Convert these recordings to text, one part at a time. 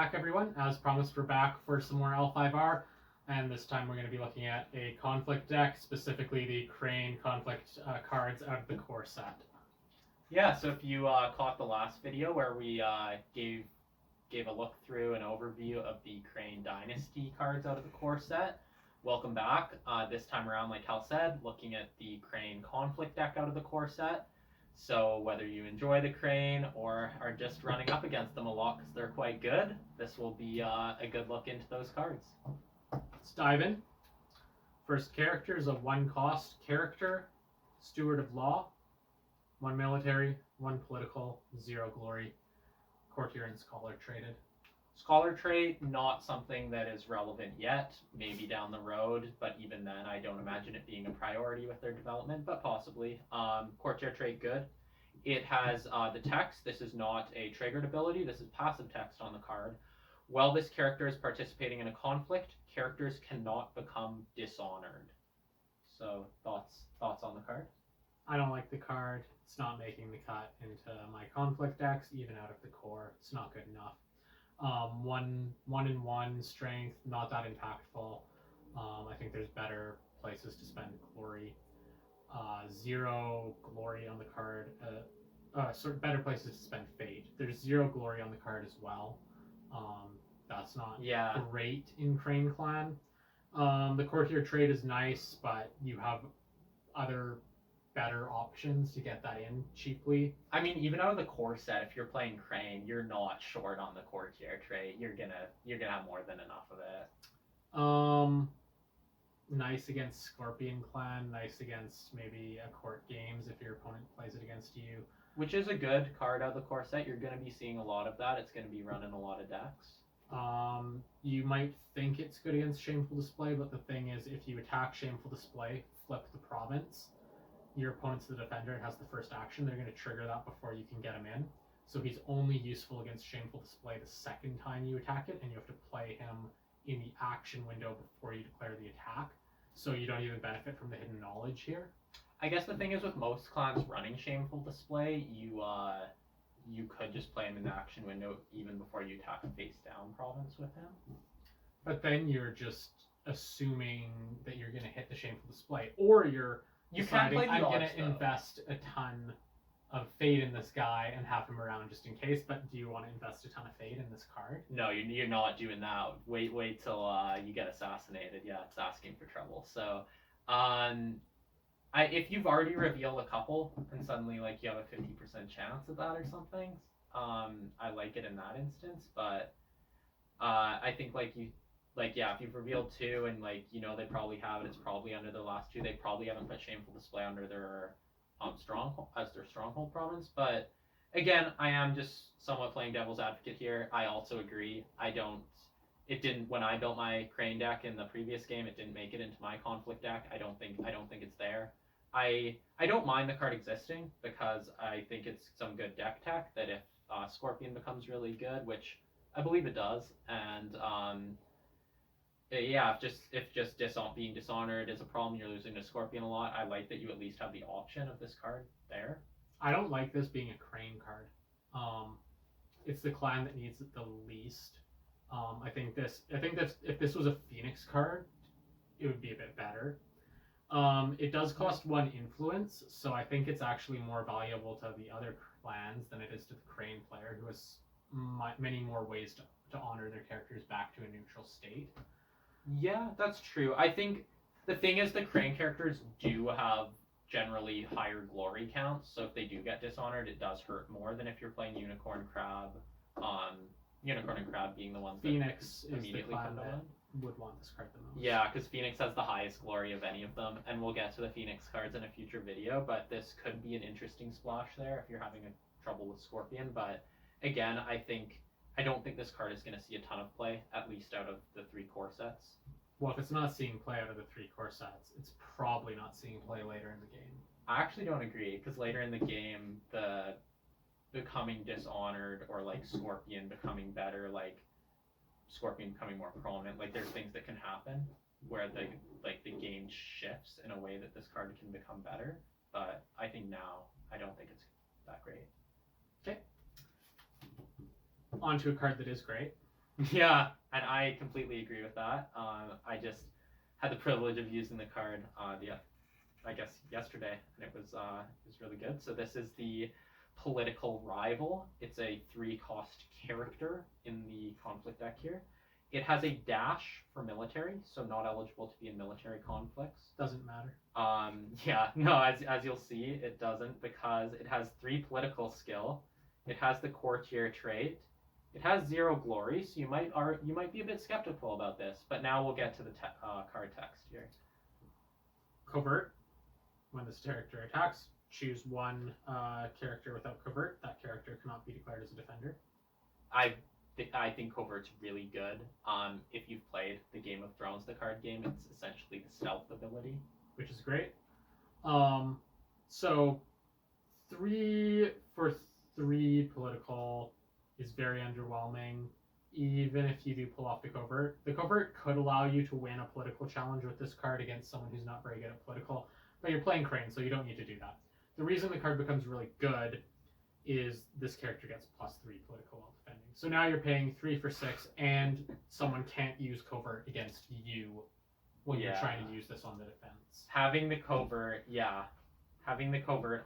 back, everyone. As promised, we're back for some more L5R, and this time we're going to be looking at a conflict deck, specifically the Crane conflict cards out of the core set. Yeah, so if you caught the last video where we gave a look through an overview of the Crane Dynasty cards out of the core set, welcome back. This time around, like Hal said, looking at the Crane conflict deck out of the core set. So whether you enjoy the Crane or are just running up against them a lot because they're quite good, this will be a good look into those cards. Let's dive in. First character is a 1-cost character, Steward of Law. 1 military, 1 political, 0 glory, courtier and scholar traded. Scholar trait, not something that is relevant yet, maybe down the road, but even then I don't imagine it being a priority with their development, but possibly. Courtier trait, good. It has the text. This is not a triggered ability, this is passive text on the card. While this character is participating in a conflict, characters cannot become dishonored. So, thoughts on the card? I don't like the card. It's not making the cut into my conflict decks, even out of the core. It's not good enough. 1/1 strength, not that impactful. I think there's better places to spend glory. 0 glory on the card. Better places to spend fate. There's 0 glory on the card as well. That's not great in Crane Clan. The courtier trade is nice, but you have other better options to get that in cheaply. I mean, even out of the core set, if you're playing Crane, you're not short on the courtier trait. You're gonna have more than enough of it. Nice against Scorpion Clan, nice against maybe a court games if your opponent plays it against you. Which is a good card out of the core set. You're gonna be seeing a lot of that. It's gonna be running a lot of decks. You might think it's good against Shameful Display, but the thing is, if you attack Shameful Display, flip the province, your opponent's the defender and has the first action, they're going to trigger that before you can get him in. So he's only useful against Shameful Display the second time you attack it, and you have to play him in the action window before you declare the attack. So you don't even benefit from the hidden knowledge here. I guess the thing is with most clans running Shameful Display, you could just play him in the action window even before you attack a face down province with him. But then you're just assuming that you're going to hit the Shameful Display, or you're deciding I'm going to invest a ton of fate in this guy and have him around just in case, but do you want to invest a ton of fate in this card? No, you're not doing that. Wait till you get assassinated. Yeah, it's asking for trouble. So, if you've already revealed a couple and suddenly like you have a 50% chance of that or something, I like it in that instance. But I think if you've revealed 2 and they probably have it, it's probably under the last 2. They probably haven't put Shameful Display under their stronghold province. But again, I am just somewhat playing devil's advocate here. I also agree. When I built my Crane deck in the previous game, it didn't make it into my conflict deck. I don't think it's there. I don't mind the card existing because I think it's some good deck tech that if Scorpion becomes really good, which I believe it does, and if being dishonored is a problem, you're losing to Scorpion a lot, I like that you at least have the option of this card there. I don't like this being a Crane card. It's the clan that needs it the least. I think that if this was a Phoenix card, it would be a bit better. It does cost 1 influence, so I think it's actually more valuable to the other clans than it is to the Crane player, who has many more ways to honor their characters back to a neutral state. Yeah, that's true. I think the thing is the Crane characters do have generally higher glory counts, so if they do get dishonored, it does hurt more than if you're playing Unicorn Crab. Unicorn and Crab being the ones Phoenix that immediately come to mind. Would want this card the most. Yeah, because Phoenix has the highest glory of any of them, and we'll get to the Phoenix cards in a future video, but this could be an interesting splash there if you're having trouble with Scorpion. But again, I don't think this card is going to see a ton of play, at least out of the 3 core sets. Well, if it's not seeing play out of the 3 core sets, it's probably not seeing play later in the game. I actually don't agree, because later in the game, the becoming dishonored or Scorpion becoming better, Scorpion becoming more prominent, there's things that can happen where the game shifts in a way that this card can become better. But I think now, I don't think it's that great. Okay. On to a card that is great. Yeah, and I completely agree with that. I just had the privilege of using the card I guess yesterday, and it was really good. So this is the Political Rival. It's a 3-cost character in the conflict deck here. It has a dash for military, so not eligible to be in military conflicts. Doesn't matter. Yeah, no, as you'll see, it doesn't, because it has 3 political skill. It has the courtier trait. It has 0 glory, so you might be a bit skeptical about this. But now we'll get to the card text here. Covert. When this character attacks, choose one character without covert. That character cannot be declared as a defender. I think covert's really good. If you've played the Game of Thrones, the card game, it's essentially the stealth ability, which is great. So 3 for 3 political is very underwhelming. Even if you do pull off the covert could allow you to win a political challenge with this card against someone who's not very good at political. But you're playing Crane, so you don't need to do that. The reason the card becomes really good is this character gets +3 political while defending. So now you're paying 3 for 6, and someone can't use covert against you when you're trying to use this on the defense. Having the covert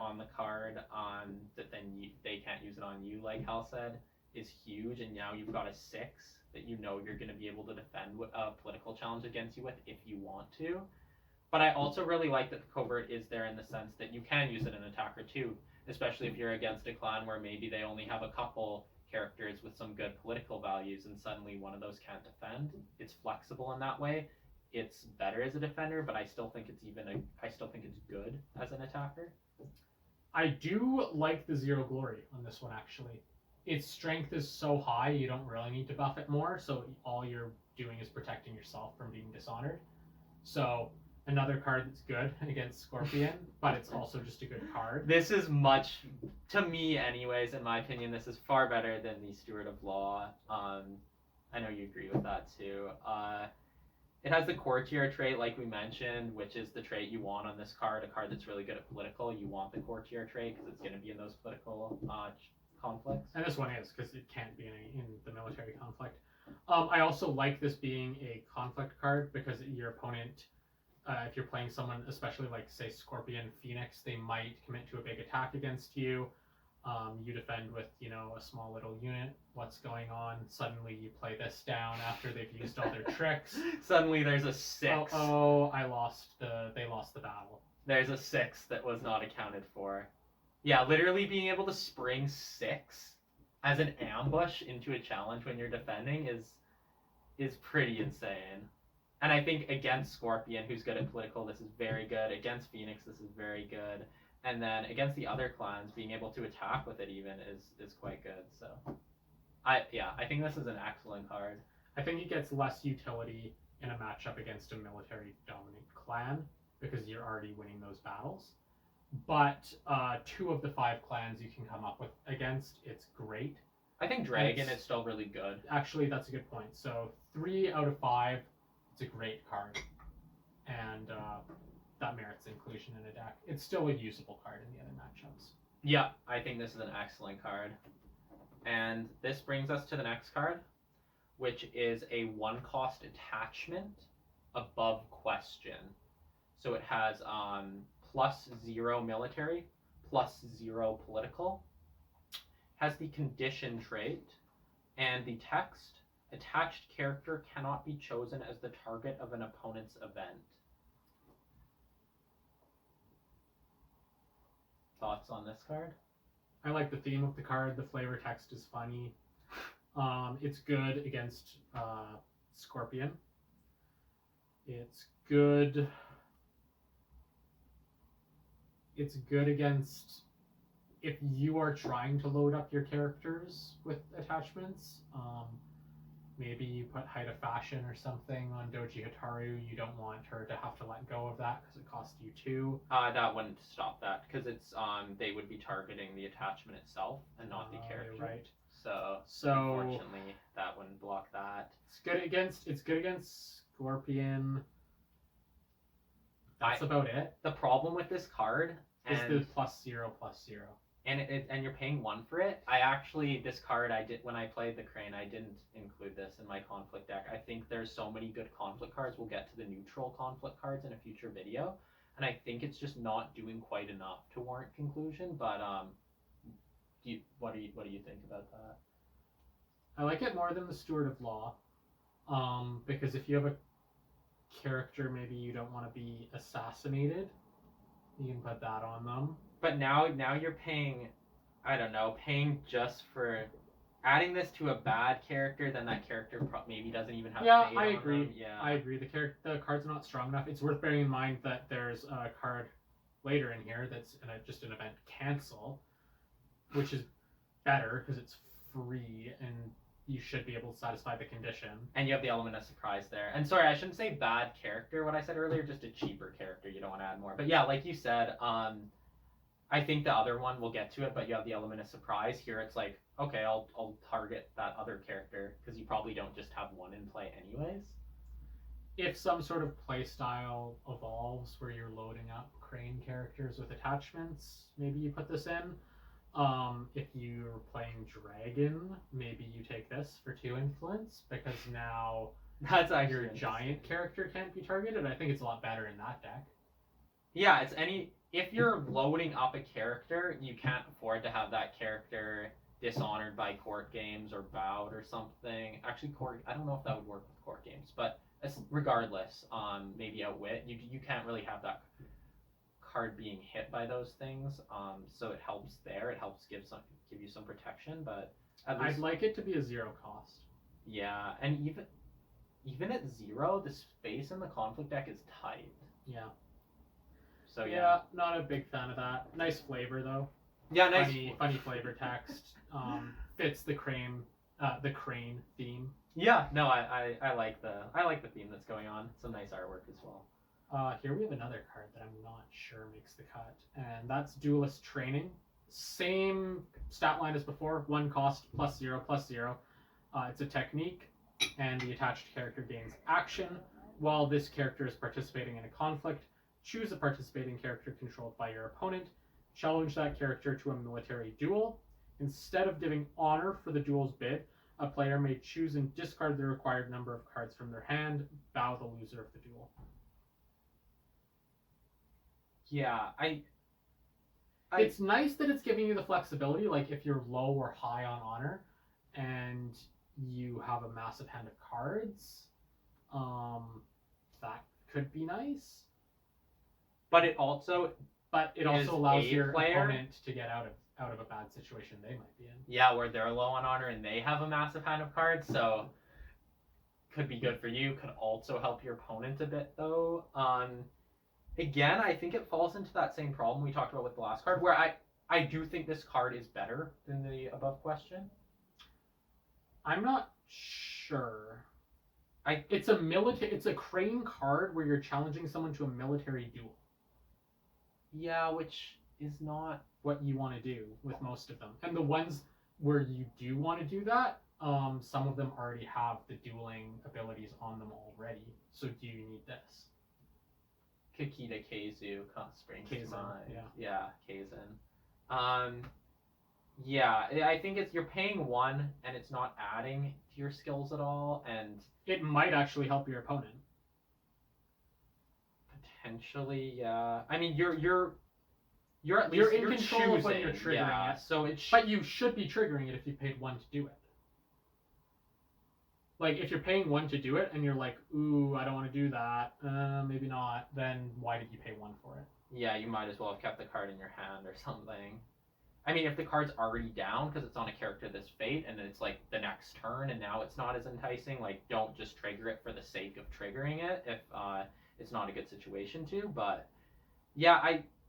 on the card that then they can't use it on you, like Hal said, is huge. And now you've got a 6 that you know you're going to be able to defend a political challenge against you with if you want to. But I also really like that the covert is there in the sense that you can use it in attacker too, especially if you're against a clan where maybe they only have a couple characters with some good political values and suddenly one of those can't defend. It's flexible in that way. It's better as a defender, but I still think it's good as an attacker. I do like the 0 glory on this one, actually. Its strength is so high, you don't really need to buff it more, so all you're doing is protecting yourself from being dishonored. So another card that's good against Scorpion, but it's also just a good card. This is to me anyways, in my opinion, this is far better than the Steward of Law. I know you agree with that too. It has the courtier trait, like we mentioned, which is the trait you want on this card, a card that's really good at political. You want the courtier trait because it's going to be in those political conflicts. And this one is, because it can't be in the military conflict. I also like this being a conflict card because your opponent... if you're playing someone, especially like, say, Scorpion, Phoenix, they might commit to a big attack against you. You defend with, a small little unit. What's going on? Suddenly you play this down after they've used all their tricks. Suddenly there's a 6. They lost the battle. There's a 6 that was not accounted for. Yeah, literally being able to spring 6 as an ambush into a challenge when you're defending is pretty insane. And I think against Scorpion, who's good at political, this is very good. Against Phoenix, this is very good. And then against the other clans, being able to attack with it even is quite good. So, I think this is an excellent card. I think it gets less utility in a matchup against a military-dominant clan because you're already winning those battles. But 2 of the 5 clans you can come up with against, it's great. I think Dragon is still really good. Actually, that's a good point. So 3 out of 5... it's a great card, and that merits inclusion in a deck. It's still a usable card in the other matchups. Yeah, I think this is an excellent card. And this brings us to the next card, which is a 1-cost attachment above question. So it has +0 military, +0 political, has the condition trait, and the text: attached character cannot be chosen as the target of an opponent's event. Thoughts on this card? I like the theme of the card. The flavor text is funny. It's good against Scorpion. It's good against if you are trying to load up your characters with attachments. Maybe you put Height of Fashion or something on Doji Hataru. You don't want her to have to let go of that because it costs you 2. That wouldn't stop that because it's they would be targeting the attachment itself and not the character. Right. So unfortunately, that wouldn't block that. It's good against Scorpion. That's about it. The problem with this card is the +0/+0. and you're paying 1 for it. I actually, this card I did when I played the Crane, I didn't include this in my conflict deck. I think there's so many good conflict cards. We'll get to the neutral conflict cards in a future video, and I think it's just not doing quite enough to warrant conclusion. But what do you think about that? I like it more than the Steward of Law, because if you have a character maybe you don't want to be assassinated, you can put that on them. But now you're paying, I don't know, paying just for adding this to a bad character, then that character maybe doesn't even have. Yeah, fade I on agree. them. Yeah, I agree. The card's not strong enough. It's worth bearing in mind that there's a card later in here that's just an event cancel, which is better because it's free and you should be able to satisfy the condition. And you have the element of surprise there. And sorry, I shouldn't say bad character. What I said earlier, just a cheaper character. You don't want to add more. But yeah, like you said, I think the other one, we'll get to it, but you have the element of surprise. Here it's like, okay, I'll target that other character because you probably don't just have one in play anyways. If some sort of play style evolves where you're loading up Crane characters with attachments, maybe you put this in. If you're playing Dragon, maybe you take this for 2 influence because now that's actually your giant character can't be targeted. I think it's a lot better in that deck. Yeah, if you're loading up a character, you can't afford to have that character dishonored by court games or bowed or something. Actually, I don't know if that would work with court games, but regardless, maybe outwit. You can't really have that card being hit by those things. So it helps there. It helps give you some protection, but at least, I'd like it to be a 0 cost. Yeah, and even at 0, the space in the conflict deck is tight. Yeah. So yeah, not a big fan of that. Nice flavor though. Yeah, nice. Funny flavor text. Fits the crane theme. Yeah, no, I like the theme that's going on. Some nice artwork as well. Here we have another card that I'm not sure makes the cut, and that's Duelist Training. Same stat line as before, 1 cost +0/+0. It's a technique, and the attached character gains action. While this character is participating in a conflict, choose a participating character controlled by your opponent. Challenge that character to a military duel. Instead of giving honor for the duel's bid, a player may choose and discard the required number of cards from their hand, bow the loser of the duel. Yeah, it's nice that it's giving you the flexibility, like if you're low or high on honor and you have a massive hand of cards, that could be nice. But it also allows your opponent to get out of a bad situation they might be in. Yeah, where they're low on honor and they have a massive hand of cards, so could be good for you, could also help your opponent a bit though. Again, I think it falls into that same problem we talked about with the last card, where I do think this card is better than the above question. I'm not sure. It's a Crane card where you're challenging someone to a military duel. Yeah, which is not what you want to do with most of them. And the ones where you do want to do that, some of them already have the dueling abilities on them already. So do you need this? Kakita Keizu springs to mind. Yeah, Kaizen. Yeah, I think you're paying 1 and it's not adding to your skills at all, and it might actually help your opponent. Potentially, yeah. I mean, you're at least you're in control choosing, of when you're triggering it. So but you should be triggering it if you paid 1 to do it. Like, if you're paying 1 to do it and you're like, ooh, I don't want to do that, maybe not, then why did you pay 1 for it? Yeah, you might as well have kept the card in your hand or something. I mean, if the card's already down because it's on a character this fate and it's like the next turn and now it's not as enticing, like, don't just trigger it for the sake of triggering it if it's not a good situation to. But yeah,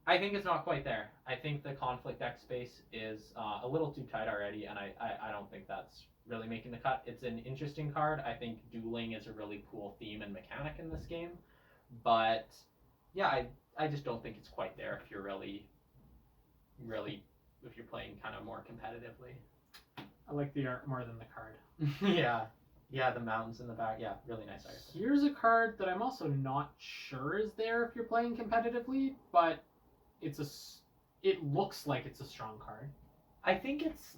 I think it's not quite there. I think the conflict deck space is a little too tight already, and I don't think that's really making the cut. It's an interesting card. I think dueling is a really cool theme and mechanic in this game, but yeah, I just don't think it's quite there if you're really if you're playing kind of more competitively. I like the art more than the card. Yeah, the mountains in the back. Yeah, really nice art. Here's a card that I'm also not sure is there if you're playing competitively, but it it looks like it's a strong card. I think it's...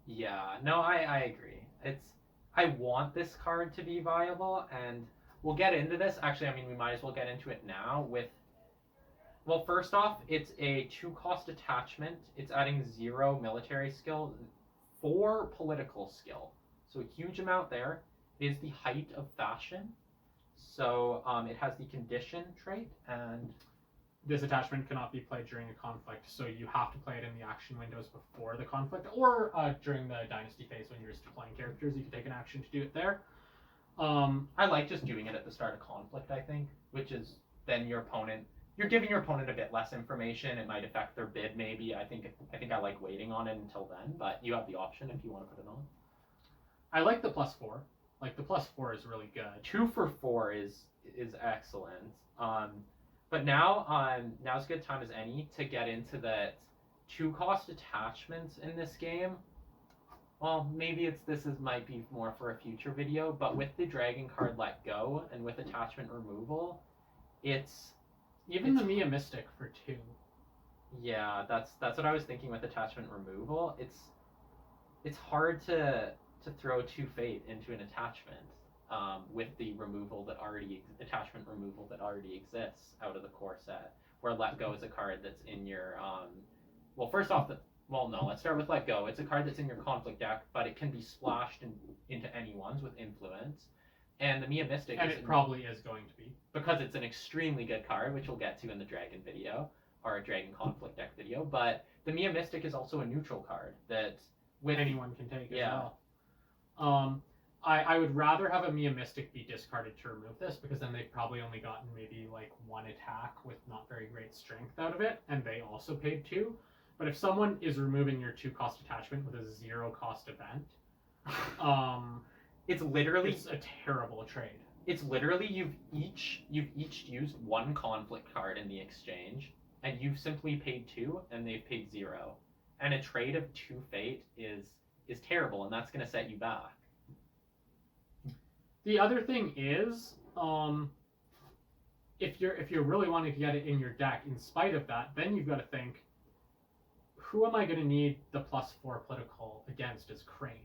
Yeah, no, I agree. I want this card to be viable, and we'll get into this. Actually, I mean, we might as well get into it now with... Well, first off, it's a 2-cost attachment. It's adding 0 military skill, 4 political skill. So a huge amount there. It is the height of fashion. So it has the condition trait, and... This attachment cannot be played during a conflict, so you have to play it in the action windows before the conflict, or during the Dynasty phase when you're just deploying characters, you can take an action to do it there. I like just doing it at the start of conflict, I think, which is then your opponent... You're giving your opponent a bit less information. It might affect their bid, maybe. I think I like waiting on it until then, but you have the option if you want to put it on. I like the +4. Like, the +4 is really good. 2 for 4 is excellent. But now's a good time as any to get into the 2-cost attachments in this game. Well, maybe might be more for a future video, but with the dragon card Let Go and with attachment removal, it's the Mia Mystic for 2. Yeah, that's what I was thinking with attachment removal. It's hard to throw 2 Fate into an attachment. With the attachment removal that already exists out of the core set, where Let Go is a card that's in your let's start with Let Go. It's a card that's in your conflict deck, but it can be splashed into anyone's with influence. And the Mia Mystic probably is going to be, because it's an extremely good card, which we'll get to in the Dragon video or a Dragon conflict deck video. But the Mia Mystic is also a neutral card that anyone can take as well. I would rather have a Mia Mystic be discarded to remove this, because then they've probably only gotten maybe like 1 attack with not very great strength out of it, and they also paid 2. But if someone is removing your 2-cost attachment with a 0-cost event, it's a terrible trade. It's literally you've each used 1 conflict card in the exchange, and you've simply paid 2, and they've paid 0. And a trade of 2 Fate is terrible, and that's going to set you back. The other thing is, if you're really wanting to get it in your deck, in spite of that, then you've got to think, who am I going to need the +4 political against as Crane?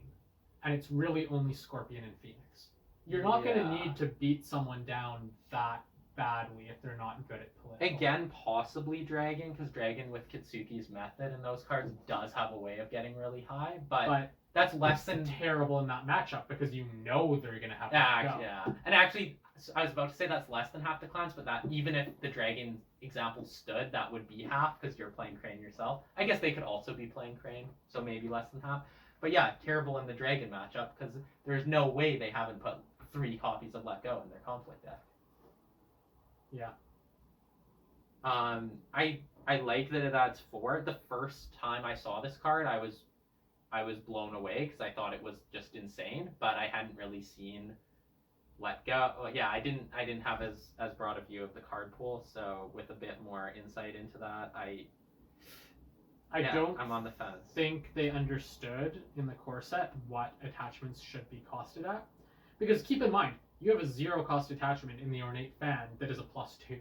And it's really only Scorpion and Phoenix. You're not going to need to beat someone down that badly if they're not good at political. Again, possibly Dragon, because Dragon with Kitsuki's method and those cards does have a way of getting really high, but that's less than terrible in that matchup, because you know they're going to have to go. Yeah, and actually, I was about to say that's less than half the clans, but that even if the Dragon example stood, that would be half, because you're playing Crane yourself. I guess they could also be playing Crane, so maybe less than half. But yeah, terrible in the Dragon matchup, because there's no way they haven't put 3 copies of Let Go in their conflict deck. Yeah. I like that it adds 4. The first time I saw this card, I was blown away, because I thought it was just insane, but I hadn't really seen Let Go. Yeah, I didn't have as broad a view of the card pool, so with a bit more insight into that, I'm on the fence. Think they understood in the core set what attachments should be costed at, because keep in mind, you have a 0-cost attachment in the Ornate Fan that is a +2.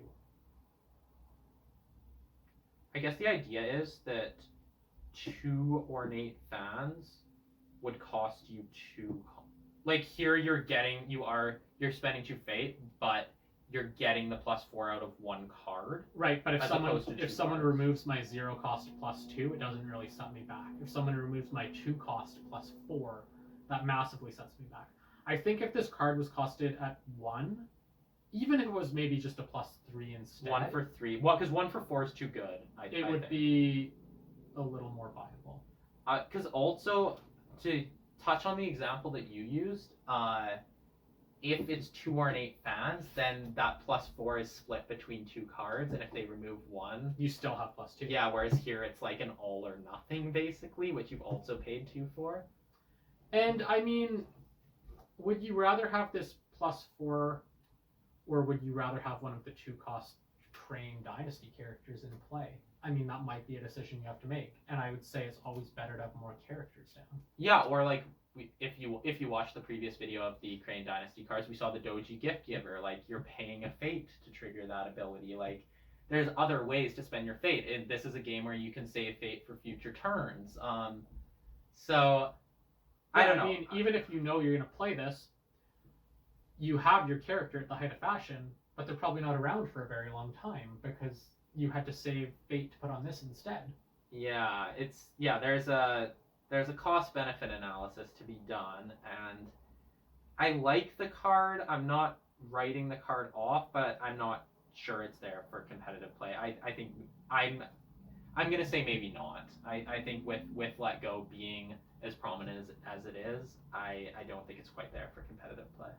I guess the idea is that 2 Ornate Fans would cost you 2. Like here, you're spending 2 Fate, but you're getting the +4 out of 1 card. Right, but if someone removes my 0-cost +2, it doesn't really set me back. If someone removes my 2-cost +4, that massively sets me back. I think if this card was costed at 1, even if it was maybe just a +3 instead. 1 for 3. Well, because 1 for 4 is too good. It would be a little more viable. Because also, to touch on the example that you used, if it's 2 Ornate Fans, then that +4 is split between 2 cards, and if they remove 1... You still have +2. Yeah, whereas here it's like an all or nothing, basically, which you've also paid 2 for. And, I mean, would you rather have this +4, or would you rather have one of the 2-cost Crane Dynasty characters in play? I mean, that might be a decision you have to make, and I would say it's always better to have more characters down. Yeah, or like, if you watch the previous video of the Crane Dynasty cards, we saw the Doji Gift Giver. Like, you're paying a Fate to trigger that ability. Like, there's other ways to spend your fate. And this is a game where you can save fate for future turns. So I don't know. I mean, even if you know you're going to play this, you have your character at the height of fashion, but they're probably not around for a very long time because you had to save fate to put on this instead. Yeah, there's a cost benefit analysis to be done, and I like the card. I'm not writing the card off, but I'm not sure it's there for competitive play. I think I'm gonna say maybe not. I think with Let Go being as prominent as it is, I don't think it's quite there for competitive play.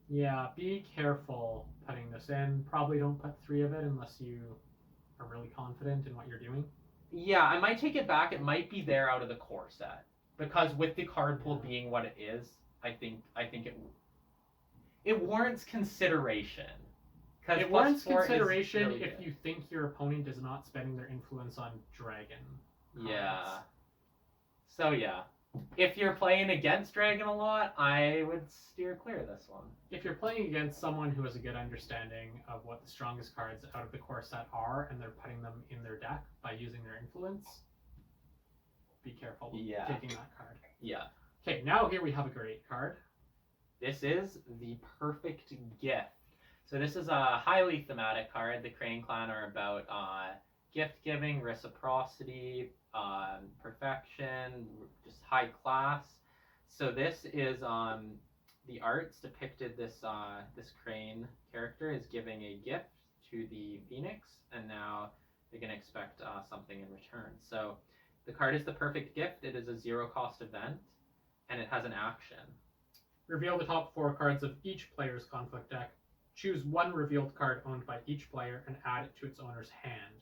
Yeah, be careful putting this in. Probably don't put 3 of it unless you are really confident in what you're doing. Yeah, I might take it back. It might be there out of the core set because with the card pool being what it is, I think it warrants consideration. It warrants consideration really if you think your opponent is not spending their influence on dragon cards. Yeah. So yeah, if you're playing against dragon a lot, I would steer clear of this one. If you're playing against someone who has a good understanding of what the strongest cards out of the core set are, and they're putting them in their deck by using their influence, be careful taking that card. Yeah. Okay, now here we have a great card. This is the Perfect Gift. So this is a highly thematic card. The Crane Clan are about gift giving, reciprocity, perfection, just high class. So this is the arts depicted this Crane character is giving a gift to the Phoenix, and now they're gonna expect something in return. So the card is the Perfect Gift. It is a 0-cost event, and it has an action. Reveal the top 4 cards of each player's conflict deck. Choose 1 revealed card owned by each player and add it to its owner's hand.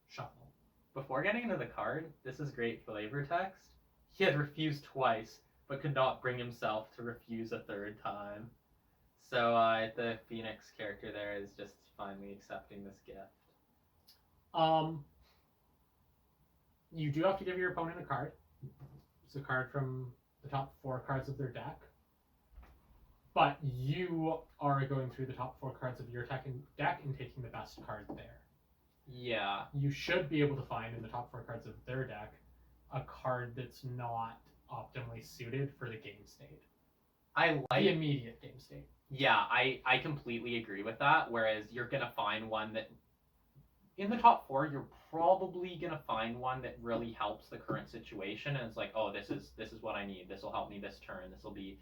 Shuffle. Before getting into the card, this is great flavor text. He had refused twice, but could not bring himself to refuse a 3rd time. So the Phoenix character there is just finally accepting this gift. You do have to give your opponent a card. It's a card from the top 4 cards of their deck. But you are going through the top 4 cards of your deck and taking the best card there. Yeah. You should be able to find in the top 4 cards of their deck a card that's not optimally suited for the game state. The immediate game state. Yeah, I completely agree with that. Whereas you're gonna find one that in the top 4, you're probably gonna find one that really helps the current situation, and it's like, oh, this is what I need. This will help me this turn. This will be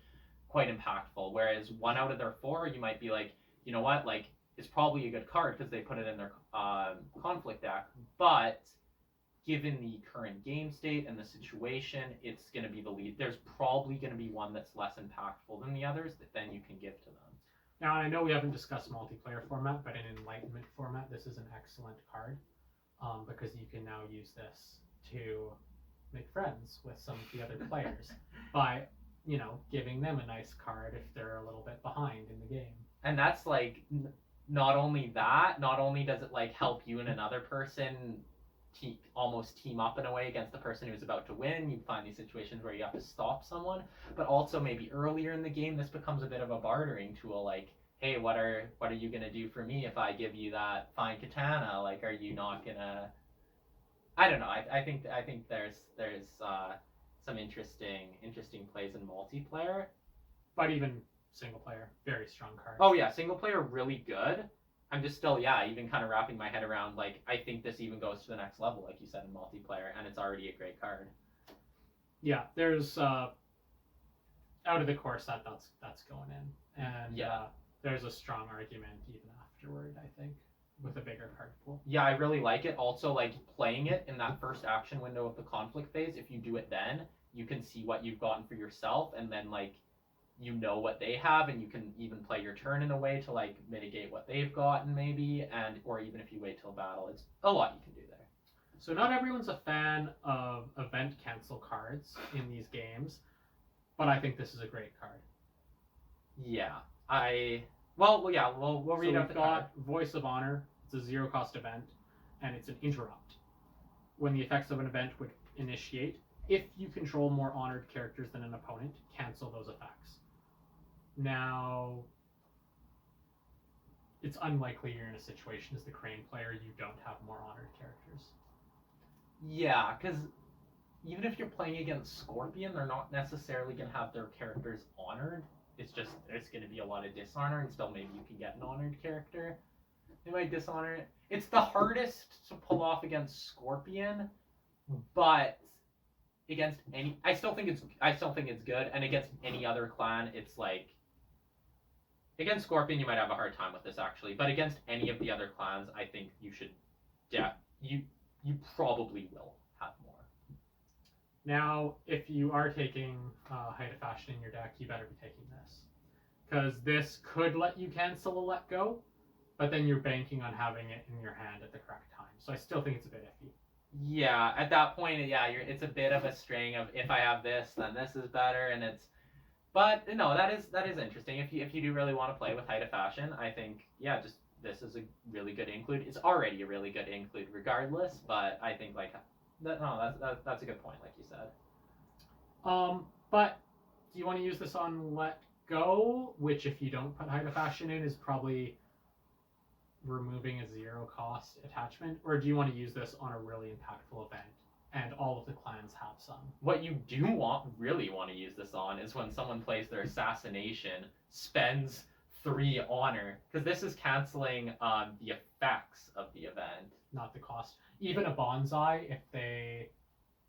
quite impactful. Whereas 1 out of their 4, you might be like, you know what, like it's probably a good card because they put it in their conflict deck, but given the current game state and the situation, it's going to be the lead. There's probably going to be one that's less impactful than the others that then you can give to them. Now, I know we haven't discussed multiplayer format, but in Enlightenment format, this is an excellent card because you can now use this to make friends with some of the other players by, giving them a nice card if they're a little bit behind in the game. And that's like, not only does it like help you and another person almost team up in a way against the person who's about to win. You find these situations where you have to stop someone, but also maybe earlier in the game, this becomes a bit of a bartering tool. Like, hey, what are you gonna do for me if I give you that fine katana? Like, are you not gonna? I don't know. I think there's some interesting plays in multiplayer. But even single player, very strong card. Oh yeah, single player really good. I'm just still, even kind of wrapping my head around, like, I think this even goes to the next level, like you said, in multiplayer, and it's already a great card. Yeah, there's, out of the core set, that's going in. And there's a strong argument even afterward, I think, with a bigger card pool. Yeah, I really like it. Also, like, playing it in that first action window of the conflict phase, if you do it then, you can see what you've gotten for yourself, and then, like, you know what they have, and you can even play your turn in a way to like mitigate what they've gotten maybe, or even if you wait till battle, it's a lot you can do there. So not everyone's a fan of event cancel cards in these games, but I think this is a great card. Yeah, we'll read out the card. Voice of Honor. It's a 0-cost event, and it's an interrupt. When the effects of an event would initiate, if you control more honored characters than an opponent, cancel those effects. Now, it's unlikely you're in a situation as the Crane player you don't have more honored characters. Yeah, because even if you're playing against Scorpion, they're not necessarily going to have their characters honored. It's just there's going to be a lot of dishonor, and still maybe you can get an honored character. They might dishonor it. It's the hardest to pull off against Scorpion, but against any, I still think it's good, and against any other clan, it's like against Scorpion you might have a hard time with this actually, but against any of the other clans, I think you should, you probably will have more. Now, if you are taking Height of Fashion in your deck, you better be taking this. Because this could let you cancel a Let Go, but then you're banking on having it in your hand at the correct time. So I still think it's a bit iffy. Yeah, at that point, yeah, it's a bit of a string of if I have this, then this is better, and it's. But no, that is interesting. If you do really want to play with Height of Fashion, I think just this is a really good include. It's already a really good include regardless, but I think like that's a good point, like you said. But do you want to use this on Let Go, which if you don't put Height of Fashion in is probably removing a 0 cost attachment, or do you want to use this on a really impactful event and all of the clans have some? What you do really want to use this on is when someone plays their assassination, spends 3 honor, because this is canceling the effects of the event, not the cost. Even a bonsai, if they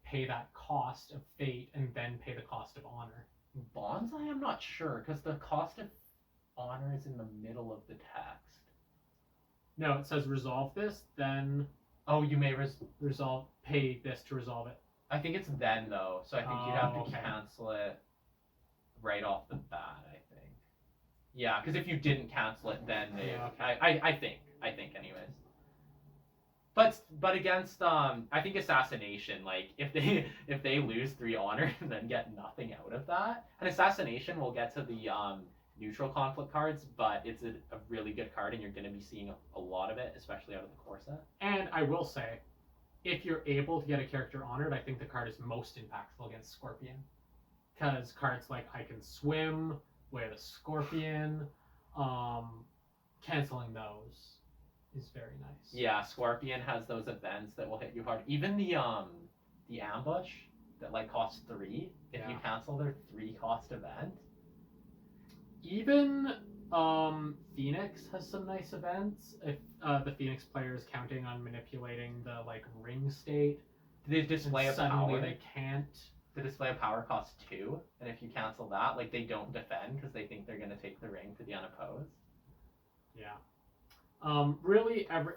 pay that cost of fate and then pay the cost of honor. Bonsai, I'm not sure, because the cost of honor is in the middle of the text. No, it says resolve this, then. Oh, you may pay this to resolve it. I think it's then though, so I think you'd have to cancel it right off the bat. I think. Yeah, because if you didn't cancel it, then they. Okay. I think anyways. But against I think assassination, like if they lose 3 honor and then get nothing out of that, and assassination will get to the neutral conflict cards, but it's a really good card, and you're going to be seeing a lot of it, especially out of the core set. And I will say, if you're able to get a character honored, I think the card is most impactful against Scorpion. Because cards like I Can Swim, Way of the Scorpion, canceling those is very nice. Yeah, Scorpion has those events that will hit you hard. Even the ambush that like costs 3, if you cancel their 3 cost event. Even Phoenix has some nice events. If the Phoenix player is counting on manipulating the like ring state, the display of suddenly power. They can't. The display of power costs 2, and if you cancel that, like they don't defend because they think they're gonna take the ring to the unopposed. Yeah. Really, every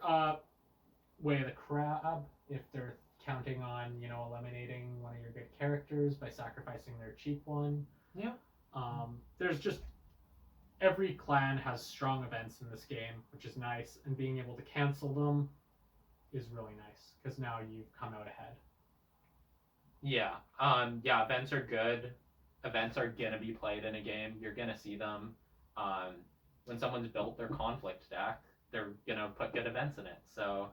Way of the Crab, if they're counting on eliminating one of your good characters by sacrificing their cheap one. Yeah. There's just. Every clan has strong events in this game, which is nice, and being able to cancel them is really nice, because now you've come out ahead. Yeah. Events are good. Events are gonna be played in a game. You're gonna see them. When someone's built their conflict deck, they're gonna put good events in it. So,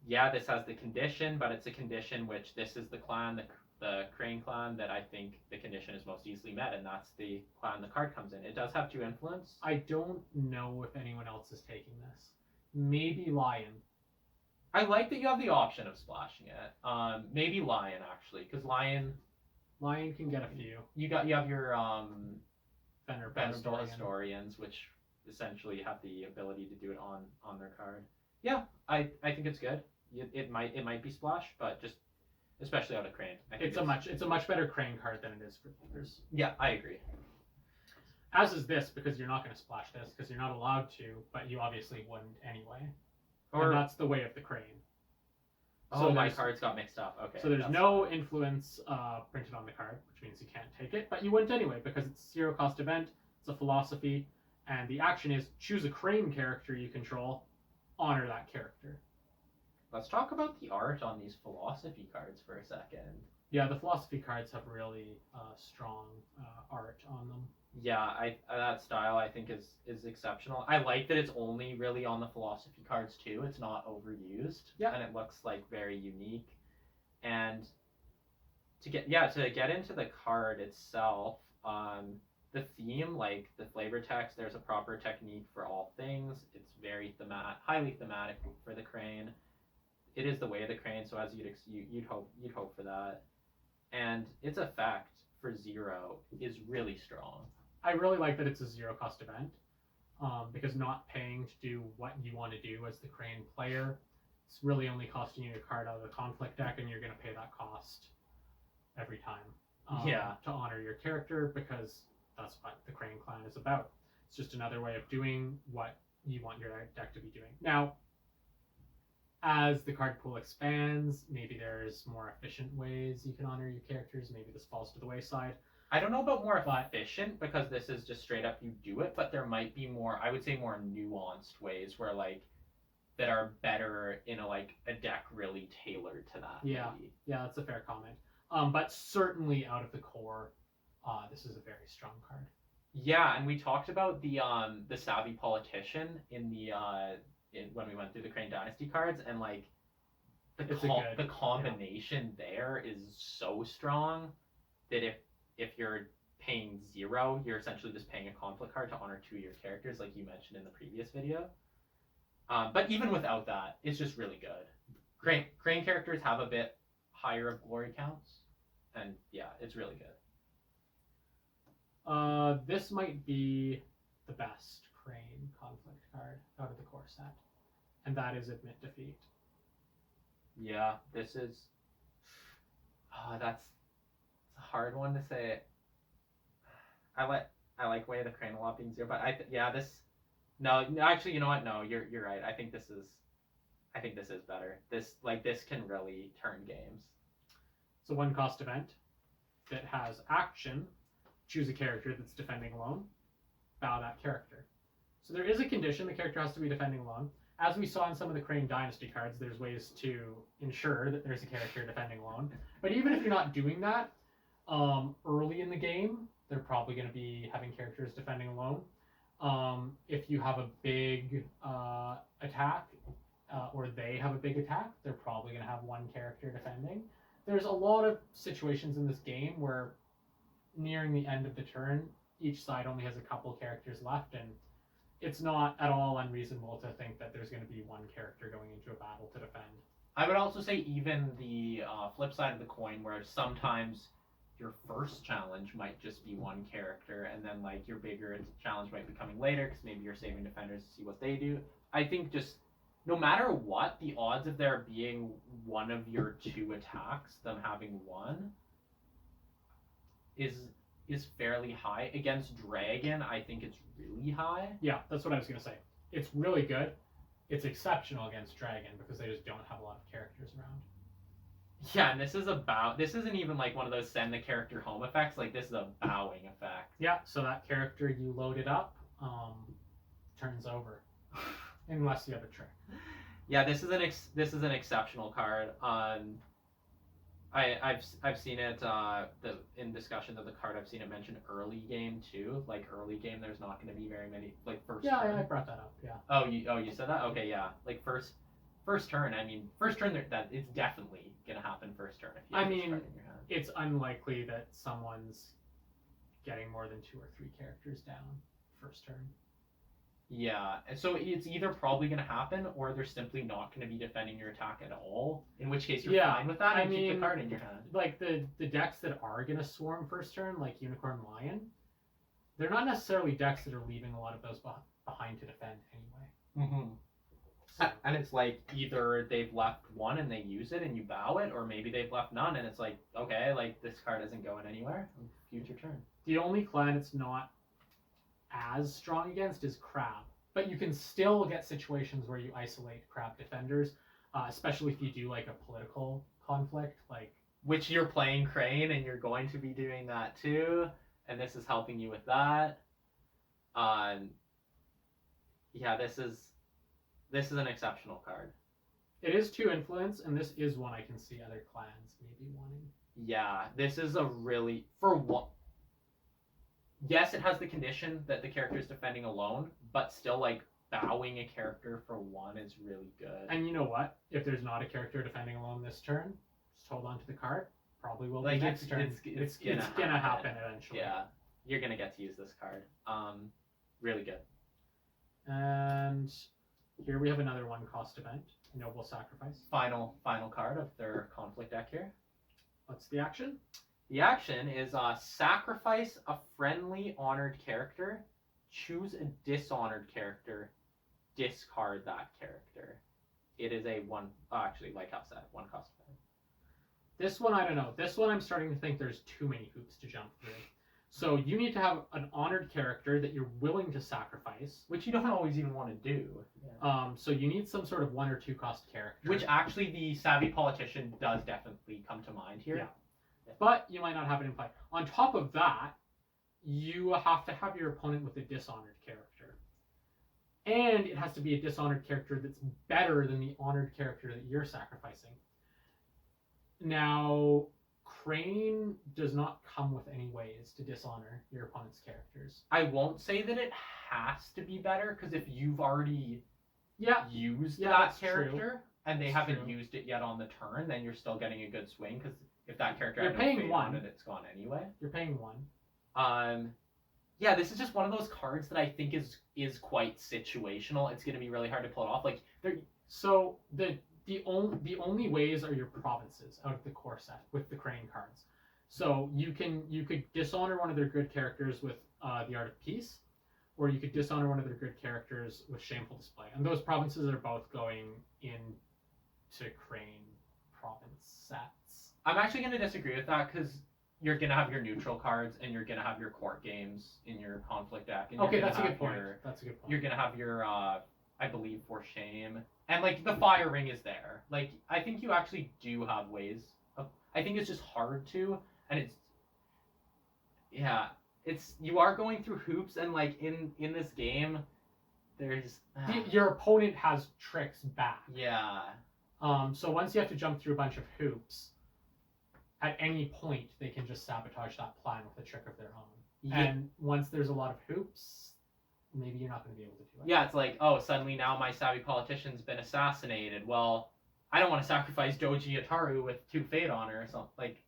yeah, this has the condition, but it's a condition which this is the clan, the Crane clan, that I think the condition is most easily met, and that's the clan the card comes in. It does have 2 influence. I don't know if anyone else is taking this. Maybe Lion. I like that you have the option of splashing it. Maybe Lion actually, because Lion can get a few. You have your Fenrir Historians, which essentially have the ability to do it on their card. Yeah, I think it's good. It might be splash, but just especially out of Crane. It's a much better Crane card than it is for others. Yeah, I agree. As is this, because you're not going to splash this, because you're not allowed to, but you obviously wouldn't anyway. And that's the way of the Crane. So my cards got mixed up. Okay. So there's no influence printed on the card, which means you can't take it, but you wouldn't anyway, because it's 0 cost event, it's a philosophy, and the action is choose a Crane character you control, honor that character. Let's talk about the art on these philosophy cards for a second. Yeah, the philosophy cards have really strong art on them. Yeah, that style I think is exceptional. I like that it's only really on the philosophy cards too. It's not overused. Yeah. And it looks like very unique. And to get into the card itself, the theme, like the flavor text, there's a proper technique for all things. It's very highly thematic for the crane. It is the way of the crane, so as you'd hope for that. And its effect for 0 is really strong. I really like that it's a 0 cost event, because not paying to do what you want to do as the crane player, it's really only costing you a card out of the conflict deck, and you're going to pay that cost every time. To honor your character, because that's what the Crane Clan is about. It's just another way of doing what you want your deck to be doing. Now, as the card pool expands, maybe there's more efficient ways you can honor your characters. Maybe this falls to the wayside. I don't know about more efficient, because this is just straight up you do it, but there might be more, I would say, more nuanced ways where like that are better in a deck really tailored to that. Yeah, maybe. Yeah, that's a fair comment. But certainly out of the core, this is a very strong card. Yeah, and we talked about the Savvy Politician in the when we went through the Crane Dynasty cards, and like the combination there is so strong that if you're paying 0, you're essentially just paying a conflict card to honor 2 of your characters, like you mentioned in the previous video. But even without that, it's just really good. Crane characters have a bit higher of glory counts, and yeah, it's really good. This might be the best Crane conflict card out of the core set, and that is Admit Defeat. Yeah, this is. That's a hard one to say. I like Way of the Crane a lot being 0, but No, actually, you know what? No, you're right. I think this is better. This can really turn games. It's a 1 cost event that has action. Choose a character that's defending alone. Bow that character. So there is a condition. The character has to be defending alone. As we saw in some of the Crane Dynasty cards, there's ways to ensure that there's a character defending alone. But even if you're not doing that, early in the game, they're probably going to be having characters defending alone. If you have a big attack, or they have a big attack, they're probably going to have 1 character defending. There's a lot of situations in this game where nearing the end of the turn, each side only has a couple characters left, and it's not at all unreasonable to think that there's going to be 1 character going into a battle to defend. I would also say even the flip side of the coin, where sometimes your first challenge might just be 1 character, and then like your bigger challenge might be coming later because maybe you're saving defenders to see what they do. I think just no matter what, the odds of there being one of your 2 attacks, them having 1, is fairly high. Against Dragon, I think it's really high. Yeah, that's what I was going to say. It's really good. It's exceptional against Dragon because they just don't have a lot of characters around. Yeah, and this isn't even like one of those send the character home effects. Like, this is a bowing effect. Yeah, so that character you loaded up turns over. Unless you have a trick. Yeah, this is an exceptional card. I've seen it in discussions of the card. I've seen it mentioned early game too. Like early game, there's not going to be very many like first. Yeah, turn. I brought that up. Yeah. Oh, you said that? Okay, yeah. Like first turn. I mean, first turn. That it's definitely going to happen first turn. If you have in your hand. It's unlikely that someone's getting more than 2 or 3 characters down first turn. Yeah, and so it's either probably going to happen, or they're simply not going to be defending your attack at all. In which case, you're fine with that and keep the card in your hand. Like the decks that are going to swarm first turn, like Unicorn Lion, they're not necessarily decks that are leaving a lot of those behind to defend anyway. Mm-hmm. So, and it's like either they've left 1 and they use it and you bow it, or maybe they've left none and it's like, okay, like this card isn't going anywhere. Future turn. The only clan it's not as strong against is Crab, but you can still get situations where you isolate Crab defenders, especially if you do like a political conflict, like which you're playing Crane and you're going to be doing that too, and this is helping you with that. Yeah, this is an exceptional card. It is 2 influence, and this is one I can see other clans maybe wanting. Yeah, this is a really for what. Yes, it has the condition that the character is defending alone, but still, like, bowing a character for 1 is really good. And you know what? If there's not a character defending alone this turn, just hold on to the card. Probably will be like next turn. It's gonna happen eventually. Yeah, you're gonna get to use this card. Really good. And here we have another 1-cost event, Noble Sacrifice. Final card of their conflict deck here. What's the action? The action is sacrifice a friendly honored character, choose a dishonored character, discard that character. It is a actually, like Hal said, 1-cost event. This one, I don't know. This one, I'm starting to think there's too many hoops to jump through. So you need to have an honored character that you're willing to sacrifice. Which you don't always even want to do. Yeah. So you need some sort of 1 or 2 cost character. Which actually the Savvy Politician does definitely come to mind here. Yeah. But you might not have it in play. On top of that, you have to have your opponent with a dishonored character. And it has to be a dishonored character that's better than the honored character that you're sacrificing. Now, Crane does not come with any ways to dishonor your opponent's characters. I won't say that it has to be better, because if you've already used that character true. and they That's haven't true. used it yet on the turn, then you're still getting a good swing, because if that character You're had paying no fate 1. on it, it's gone anyway. You're paying 1. Yeah, this is just one of those cards that I think is quite situational. It's going to be really hard to pull it off. Like, so the only ways are your provinces out of the core set with the Crane cards. So you could dishonor one of their good characters with the Art of Peace, or you could dishonor one of their good characters with Shameful Display. And those provinces are both going into Crane province sets. I'm actually going to disagree with that, because you're going to have your neutral cards and you're going to have your court games in your conflict deck. And Okay, that's a good point. That's a good point. You're going to have your, I believe, For Shame. And, like, the Fire Ring is there. Like, I think you actually do have ways of... I think it's just hard to, and it's... Yeah, it's... You are going through hoops, and, like, in this game, there's... Your opponent has tricks back. Yeah. So once you have to jump through a bunch of hoops, at any point, they can just sabotage that plan with a trick of their own. Yeah. And once there's a lot of hoops, maybe you're not going to be able to do it. Yeah, it's like, oh, suddenly now my Savvy Politician's been assassinated. Well, I don't want to sacrifice Doji Ataru with 2 fate on her or something. Like,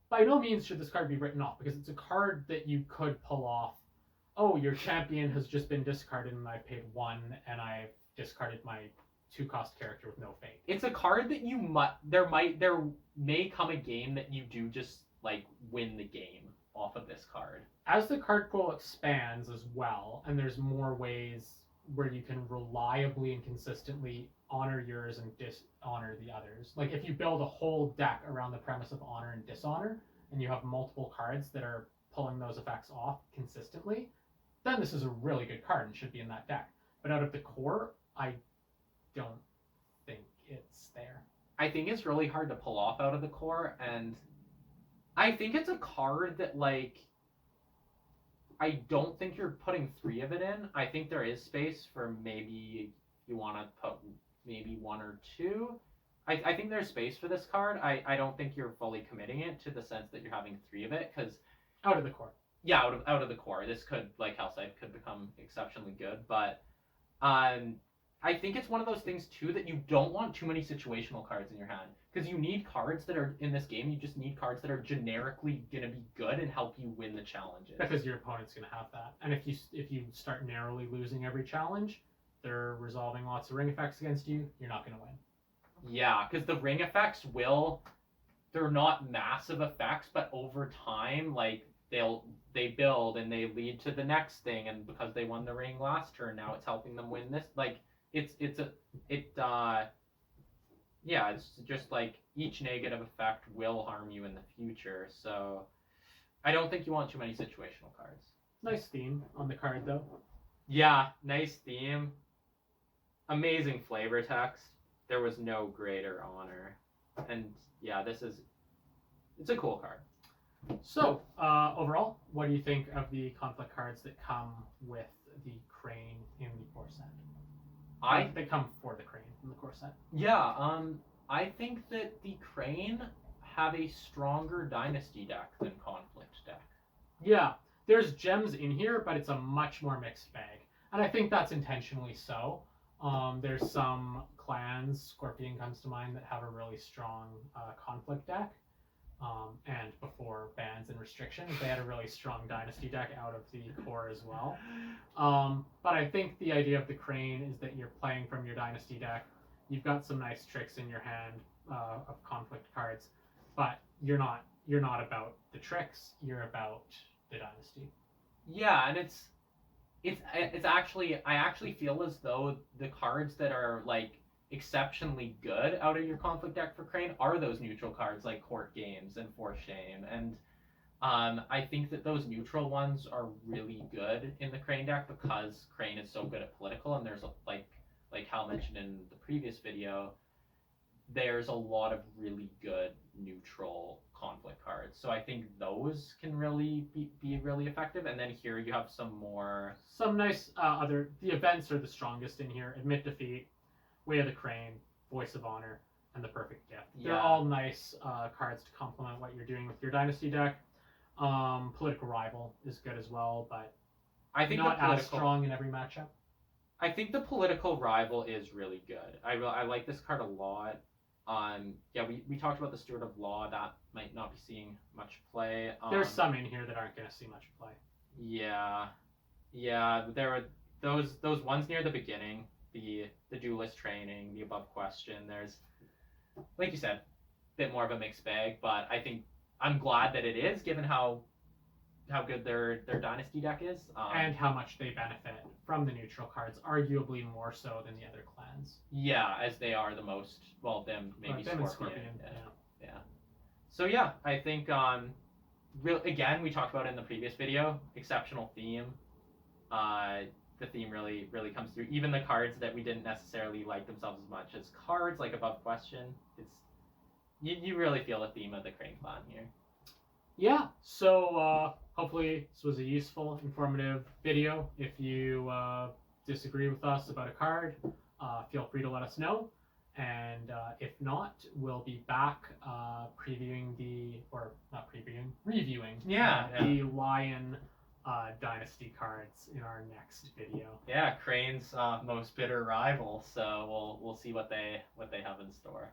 by no means should this card be written off, because it's a card that you could pull off. Oh, your champion has just been discarded and I paid 1 and I've discarded my 2-cost character with no fate. It's a card that there may come a game that you do just, like, win the game off of this card. As the card pool expands as well, and there's more ways where you can reliably and consistently honor yours and dishonor the others. Like, if you build a whole deck around the premise of honor and dishonor, and you have multiple cards that are pulling those effects off consistently, then this is a really good card and should be in that deck. But out of the core, I don't think it's there. I think it's really hard to pull off out of the core, and I think it's a card that, like, I don't think you're putting 3 of it in. I think there is space for maybe you want to put maybe 1 or 2. I think there's space for this card. I don't think you're fully committing it to the sense that you're having 3 of it, because out of the core. Yeah, out of the core. This could, like Hal said, could become exceptionally good, but I think it's one of those things, too, that you don't want too many situational cards in your hand. Because you need cards that are, in this game, you just need cards that are generically going to be good and help you win the challenges. Because your opponent's going to have that. And if you start narrowly losing every challenge, they're resolving lots of ring effects against you, you're not going to win. Yeah, because the ring effects they're not massive effects, but over time, like, they build and they lead to the next thing, and because they won the ring last turn, now it's helping them win this. Like, it's just like each negative effect will harm you in the future, so I don't think you want too many situational cards. Nice theme on the card, though. Yeah, nice theme. Amazing flavor text. There was no greater honor. And yeah, it's a cool card. So, overall, what do you think of the conflict cards that come with the Crane in the core set? They come for the Crane in the core set. Yeah, I think that the Crane have a stronger Dynasty deck than Conflict deck. Yeah, there's gems in here, but it's a much more mixed bag. And I think that's intentionally so. There's some clans, Scorpion comes to mind, that have a really strong conflict deck. and before bans and restrictions, they had a really strong Dynasty deck out of the core as well. But I think the idea of the Crane is that you're playing from your Dynasty deck. You've got some nice tricks in your hand of conflict cards, but you're not about the tricks. You're about the Dynasty. Yeah, and it's actually, I actually feel as though the cards that are like exceptionally good out of your conflict deck for Crane are those neutral cards like Court Games and For Shame, and I think that those neutral ones are really good in the Crane deck because Crane is so good at political, and there's like Hal mentioned in the previous video, there's a lot of really good neutral conflict cards. So I think those can really be really effective. And then here you have some nice the events are the strongest in here. Admit Defeat, Way of the Crane, Voice of Honor, and the Perfect Gift. They're all nice cards to complement what you're doing with your Dynasty deck. Political Rival is good as well, but I think not as strong in every matchup. I think the Political Rival is really good. I like this card a lot. Yeah, we talked about the Steward of Law. That might not be seeing much play. There's some in here that aren't going to see much play. Yeah. There are those ones near the beginning. The Duelist Training, the Above Question. There's, like you said, a bit more of a mixed bag. But I think I'm glad that it is, given how good their Dynasty deck is, and how much they benefit from the neutral cards, arguably more so than the other clans. Yeah, as they are the most, well, them maybe Scorpion. Yeah. So yeah, I think again, we talked about it in the previous video, exceptional theme. The theme really comes through. Even the cards that we didn't necessarily like themselves as much as cards like Above Question, it's you really feel the theme of the Crane clan here. Yeah, so hopefully this was a useful, informative video. If you disagree with us about a card, feel free to let us know. And if not, we'll be back reviewing the the Lion Dynasty cards in our next video. Yeah, Crane's most bitter rival. So we'll see what they have in store.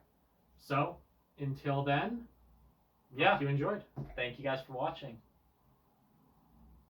So until then. Yeah. Hope you enjoyed. Thank you guys for watching.